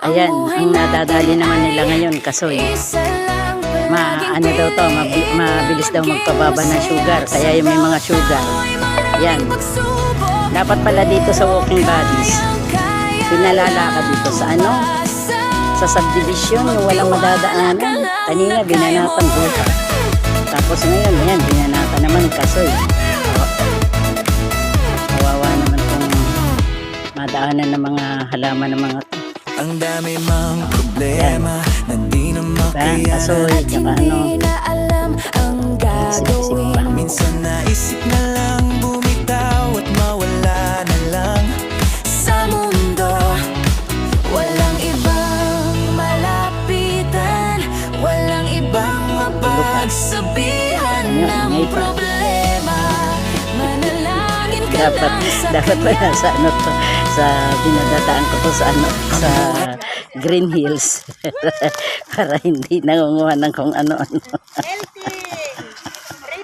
Ayan, ang nadadali naman nila ngayon, kasoy. Ano daw to, mabilis daw magpababa ng sugar. Kaya yung may mga sugar. Yan. Dapat pala dito sa walking bodies, pinalalaka dito sa ano? Sa subdivision, yung walang madadaanan. Kanina, binanatan buka. Tapos ngayon, yan, binanatan naman kasoy. Kawawa naman kung madaanan ng mga halaman ng mga to. Ang dami mang problema na di na makayanan. Kasoy, tsaka ano, isip-isip pa. Minsan naisip na lang bumitaw at mawala na lang sa mundo. Walang ibang malapitan, walang ibang mapagsabihan ng problema. Manalangin ka lang Dapat pala sa ano to, sa binadataan ko to sa ano, sa Green Hills para hindi nangunguha ng kung ano-ano.